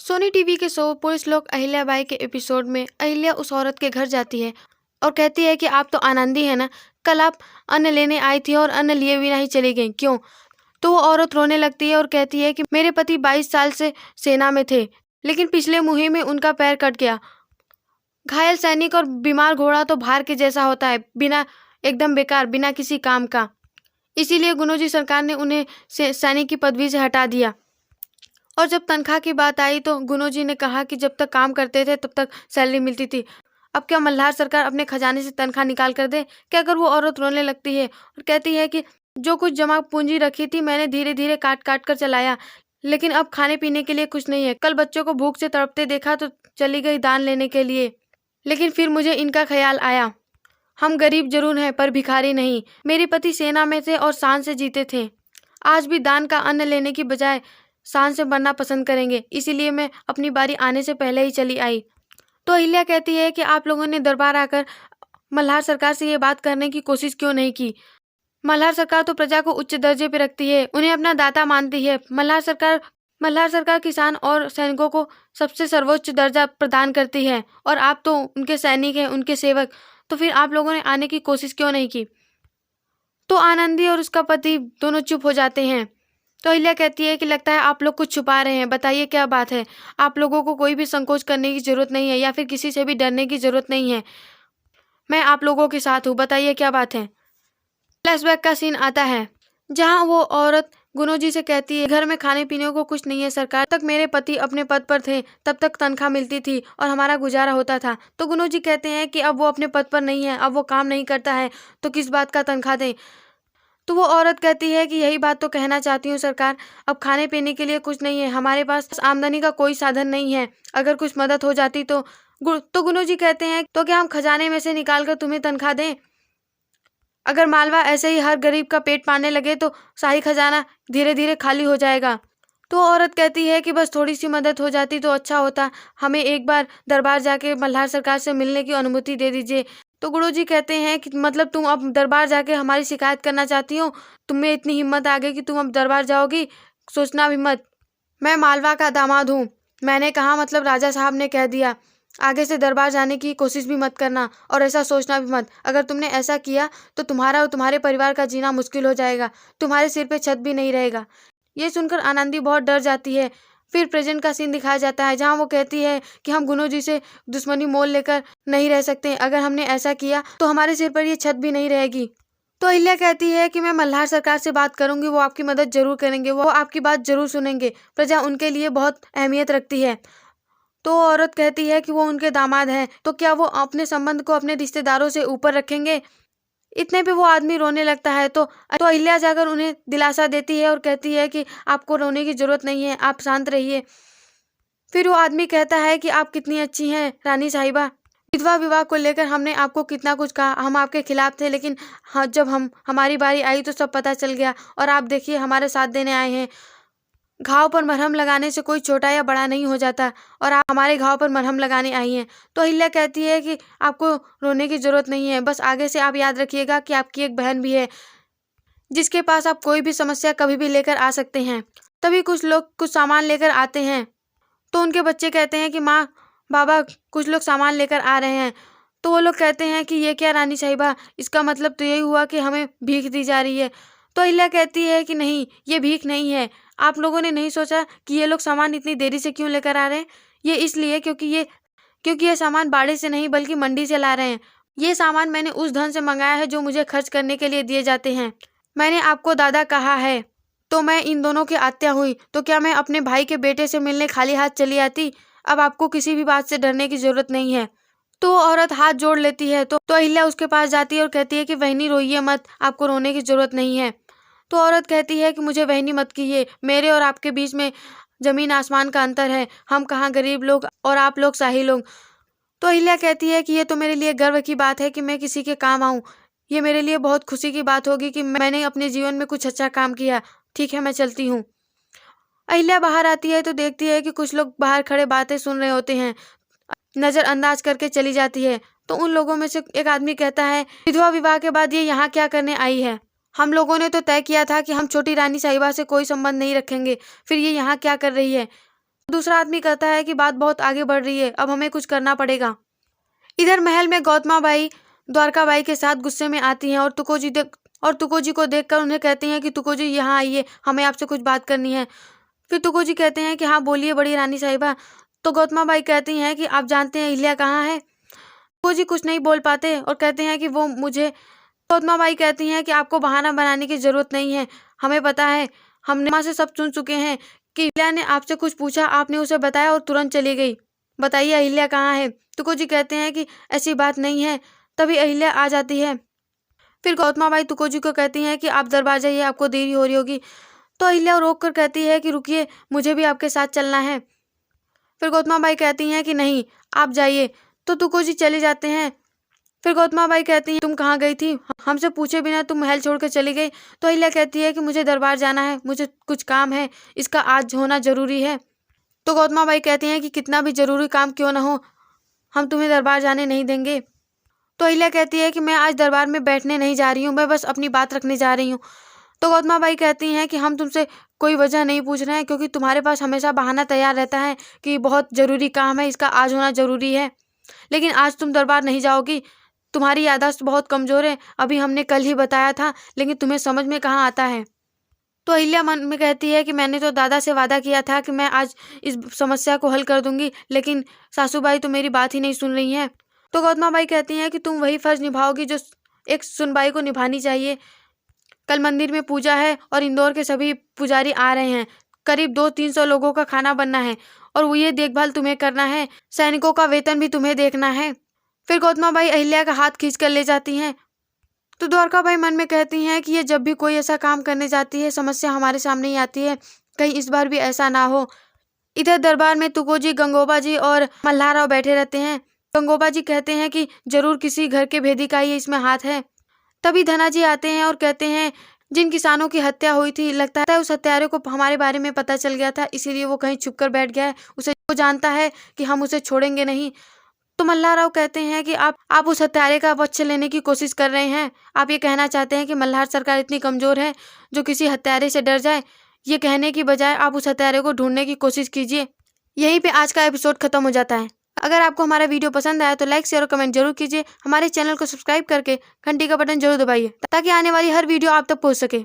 Sony TV के show police लोग अहिल्या बाई के एपिसोड में अहिल्या उस औरत के घर जाती है और कहती है कि आप तो आनंदी है ना, कल आप अन्न लेने आई थी और अन्न लिए बिना ही चली गई, क्यों? तो वो औरत रोने लगती है और कहती है कि मेरे पति 22 साल से सेना में थे, लेकिन पिछले मुहिम में उनका पैर कट गया। घायल सैनिक और बीमार घोड़ा तो भार के जैसा होता है, बिना एकदम बेकार, बिना किसी काम का। इसीलिए गुनोजी सरकार ने उन्हें सैनिक की पदवी से हटा दिया। और जब तनख्वाह की बात आई तो गुनोजी ने कहा कि जब तक काम करते थे तब तक सैलरी मिलती थी, अब क्या मल्हार सरकार अपने खजाने से तनख्वाह निकाल कर दे क्या? कर वो औरत रोने लगती है और कहती है कि जो कुछ जमा पूंजी रखी थी मैंने धीरे धीरे काट काट कर चलाया, लेकिन अब खाने पीने के लिए कुछ नहीं है। कल बच्चों को भूख से तड़पते देखा तो चली गई दान लेने के लिए, लेकिन फिर मुझे इनका ख्याल आया, हम गरीब जरूर हैं पर भिखारी नहीं। मेरे पति सेना में थे और शान से जीते थे, आज भी दान का अन्न लेने की बजाय शान से मरना पसंद करेंगे, इसीलिए मैं अपनी बारी आने से पहले ही चली आई। तो अहिल्या कहती है कि आप लोगों ने दरबार आकर मल्हार सरकार से ये बात करने की कोशिश क्यों नहीं की? मल्हार सरकार तो प्रजा को उच्च दर्जे पे रखती है, उन्हें अपना दाता मानती है। मल्हार सरकार किसान और सैनिकों को सबसे सर्वोच्च दर्जा प्रदान करती है, और आप तो उनके सैनिक हैं, उनके सेवक, तो फिर आप लोगों ने आने की कोशिश क्यों नहीं की? तो आनंदी और उसका पति दोनों चुप हो जाते हैं। तो अहिल्या कहती है कि लगता है आप लोग कुछ छुपा रहे हैं, बताइए क्या बात है? आप लोगों को कोई भी संकोच करने की जरूरत नहीं है या फिर किसी से भी डरने की जरूरत नहीं है, मैं आप लोगों के साथ हूँ, बताइए क्या बात है? फ्लैशबैक का सीन आता है जहाँ वो औरत गुनोजी से कहती है, घर में खाने पीने को कुछ नहीं है सरकार, तक मेरे पति अपने पद पर थे तब तक तनख्वाह मिलती थी और हमारा गुजारा होता था। तो गुनोजी कहते हैं कि अब वो अपने पद पर नहीं है, अब वो काम नहीं करता है, तो किस बात का तनख्वाह दें? तो वो औरत कहती है कि यही बात तो कहना चाहती हूँ सरकार, अब खाने पीने के लिए कुछ नहीं है, हमारे पास आमदनी का कोई साधन नहीं है, अगर कुछ मदद हो जाती तो। गुनोजी कहते हैं तो क्या हम खजाने में से निकाल कर तुम्हें तनख्वाह दें? अगर मालवा ऐसे ही हर गरीब का पेट पालने लगे तो शाही खजाना धीरे धीरे खाली हो जाएगा। तो औरत कहती है कि बस थोड़ी सी मदद हो जाती तो अच्छा होता, हमें एक बार दरबार जाके मल्हार सरकार से मिलने की अनुमति दे दीजिए। तो गुरुजी कहते हैं कि मतलब तुम अब दरबार जाके हमारी शिकायत करना चाहती हो? तुम्हें इतनी हिम्मत आ गई कि तुम अब दरबार जाओगी? सोचना भी मत, मैं मालवा का दामाद हूँ। मैंने कहा मतलब राजा साहब ने कह दिया, आगे से दरबार जाने की कोशिश भी मत करना और ऐसा सोचना भी मत। अगर तुमने ऐसा किया तो तुम्हारा और तुम्हारे परिवार का जीना मुश्किल हो जाएगा, तुम्हारे सिर पे छत भी नहीं रहेगा। ये सुनकर आनंदी बहुत डर जाती है। फिर प्रेजेंट का सीन दिखाया जाता है जहाँ वो कहती है कि हम गुनोजी से दुश्मनी मोल लेकर नहीं रह सकते, अगर हमने ऐसा किया तो हमारे सिर पर ये छत भी नहीं रहेगी। तो अहिल्या कहती है कि मैं मल्हार सरकार से बात करूंगी, वो आपकी मदद जरूर करेंगे, वो आपकी बात जरूर सुनेंगे, प्रजा उनके लिए बहुत अहमियत रखती है। तो औरत कहती है कि वो उनके दामाद हैं, तो क्या वो अपने संबंध को अपने रिश्तेदारों से ऊपर रखेंगे? इतने पे वो आदमी रोने लगता है। तो अहिल्या जाकर उन्हें दिलासा देती है और कहती है कि आपको रोने की जरूरत नहीं है, आप शांत रहिए। फिर वो आदमी कहता है कि आप कितनी अच्छी हैं रानी साहिबा, विधवा विवाह को लेकर हमने आपको कितना कुछ कहा, हम आपके खिलाफ थे, लेकिन हाँ, जब हमारी बारी आई तो सब पता चल गया, और आप देखिए हमारे साथ देने आए हैं। घाव पर मरहम लगाने से कोई छोटा या बड़ा नहीं हो जाता, और आप हमारे घाव पर मरहम लगाने आई हैं। तो अहिल्या कहती है कि आपको रोने की जरूरत नहीं है, बस आगे से आप याद रखिएगा कि आपकी एक बहन भी है जिसके पास आप कोई भी समस्या कभी भी लेकर आ सकते हैं। तभी कुछ लोग कुछ सामान लेकर आते हैं, तो उनके बच्चे कहते हैं कि माँ बाबा कुछ लोग सामान लेकर आ रहे हैं। तो वो लोग कहते हैं कि ये क्या रानी साहिबा, इसका मतलब तो यही हुआ कि हमें भीख दी जा रही है। तो अहिल्या कहती है कि नहीं, ये भीख नहीं है, आप लोगों ने नहीं सोचा कि ये लोग सामान इतनी देरी से क्यों लेकर आ रहे हैं? ये इसलिए क्योंकि ये सामान बाड़े से नहीं बल्कि मंडी से ला रहे हैं। ये सामान मैंने उस धन से मंगाया है जो मुझे खर्च करने के लिए दिए जाते हैं। मैंने आपको दादा कहा है, तो मैं इन दोनों की आत्या हुई, तो क्या मैं अपने भाई के बेटे से मिलने खाली हाथ चली आती? अब आपको किसी भी बात से डरने की जरूरत नहीं है। तो वो औरत हाथ जोड़ लेती है। तो अहिल्या उसके पास जाती है और कहती है कि वहनी रोइए मत, आपको रोने की जरूरत नहीं है। तो औरत कहती है कि मुझे वहनी मत कीजिए, मेरे और आपके बीच में जमीन आसमान का अंतर है, हम कहाँ गरीब लोग और आप लोग शाही लोग। तो अहिल्या कहती है कि ये तो मेरे लिए गर्व की बात है कि मैं किसी के काम आऊँ, ये मेरे लिए बहुत खुशी की बात होगी कि मैंने अपने जीवन में कुछ अच्छा काम किया। ठीक है, मैं चलती हूँ। अहिल्या बाहर आती है तो देखती है कि कुछ लोग बाहर खड़े बातें सुन रहे होते हैं, नजरअंदाज करके चली जाती है। तो उन लोगों में से एक आदमी कहता है, विधवा विवाह के बाद ये यहाँ क्या करने आई है? हम लोगों ने तो तय किया था कि हम छोटी रानी साहिबा से कोई संबंध नहीं रखेंगे, फिर ये यहाँ क्या कर रही है? दूसरा आदमी कहता है कि बात बहुत आगे बढ़ रही है, अब हमें कुछ करना पड़ेगा। इधर महल में गौतमा बाई द्वारका बाई के साथ गुस्से में आती हैं और तुकोजी को देखकर उन्हें कहती हैं कि तुकोजी यहाँ आइए, हमें आपसे कुछ बात करनी है। फिर तुकोजी कहते हैं कि हाँ बोलिए बड़ी रानी साहिबा। तो गौतमा बाई कहती हैं कि आप जानते हैं अहिल्या कहाँ है। तुकोजी कुछ नहीं बोल पाते और कहते हैं कि वो मुझे गौतमा बाई कहती हैं कि आपको बहाना बनाने की जरूरत नहीं है, हमें पता है, हमने माँ से सब सुन चुके हैं कि अहिल्या ने आपसे कुछ पूछा, आपने उसे बताया और तुरंत चली गई। बताइए अहिल्या कहाँ है। तुकोजी कहते हैं कि ऐसी बात नहीं है। तभी अहिल्या आ जाती है। फिर गौतमा बाई तुकोजी को कहती हैं कि आप दरबार जाइए, आपको देरी हो रही होगी। तो अहिल्या रोक कर कहती है कि रुकिए, मुझे भी आपके साथ चलना है। फिर गौतमा बाई कहती हैं कि नहीं आप जाइए। तो तुकोजी चले जाते हैं। फिर गौतमा बाई कहती हैं तुम कहाँ गई थी, हमसे पूछे बिना तुम महल छोड़कर चली गई। तो अहिल्या कहती है कि मुझे दरबार जाना है, मुझे कुछ काम है, इसका आज होना जरूरी है। तो गौतमा बाई कहती हैं कि कितना भी जरूरी काम क्यों ना हो, हम तुम्हें दरबार जाने नहीं देंगे। तो अहिल्या कहती है कि मैं आज दरबार में बैठने नहीं जा रही हूँ, मैं बस अपनी बात रखने जा रही हूँ। तो गौतमा बाई कहती हैं कि हम तुमसे कोई वजह नहीं पूछ रहे हैं, क्योंकि तुम्हारे पास हमेशा बहाना तैयार रहता है कि बहुत ज़रूरी काम है, इसका आज होना ज़रूरी है। लेकिन आज तुम दरबार नहीं जाओगी, तुम्हारी याददाश्त बहुत कमज़ोर है, अभी हमने कल ही बताया था, लेकिन तुम्हें समझ में कहाँ आता है। तो अहिल्या मन में कहती है कि मैंने तो दादा से वादा किया था कि मैं आज इस समस्या को हल कर दूंगी, लेकिन सासूबाई तो मेरी बात ही नहीं सुन रही हैं। तो गौतमा बाई कहती हैं कि तुम वही फर्ज निभाओगी जो एक सुनबाई को निभानी चाहिए। कल मंदिर में पूजा है और इंदौर के सभी पुजारी आ रहे हैं, करीब 200-300 लोगों का खाना बनना है और वो ये देखभाल तुम्हें करना है, सैनिकों का वेतन भी तुम्हें देखना है। फिर गौतमा बाई अहिल्या का हाथ खींच कर ले जाती हैं। तो द्वारका बाई मन में कहती हैं कि ये जब भी कोई ऐसा काम करने जाती है समस्या हमारे सामने ही आती है, कहीं इस बार भी ऐसा ना हो। इधर दरबार में तुकोजी, गंगोबा जी और मल्हार राव बैठे रहते हैं। गंगोबा जी कहते हैं कि जरूर किसी घर के भेदी का ही इसमें हाथ है। तभी धनाजी आते हैं और कहते हैं जिन किसानों की हत्या हुई थी, लगता है उस हत्यारे को हमारे बारे में पता चल गया था, इसीलिए वो कहीं छुप कर बैठ गया है, वो जानता है कि हम उसे छोड़ेंगे नहीं। तो मल्हार राव कहते हैं कि आप उस हत्यारे का पक्ष लेने की कोशिश कर रहे हैं, आप ये कहना चाहते हैं कि मल्हार सरकार इतनी कमजोर है जो किसी हत्यारे से डर जाए। ये कहने की बजाय आप उस हत्यारे को ढूंढने की कोशिश कीजिए। यहीं पे आज का एपिसोड खत्म हो जाता है। अगर आपको हमारा वीडियो पसंद आया तो लाइक शेयर और कमेंट जरूर कीजिए। हमारे चैनल को सब्सक्राइब करके घंटी का बटन जरूर दबाइए ताकि आने वाली हर वीडियो आप तक पहुंच सके।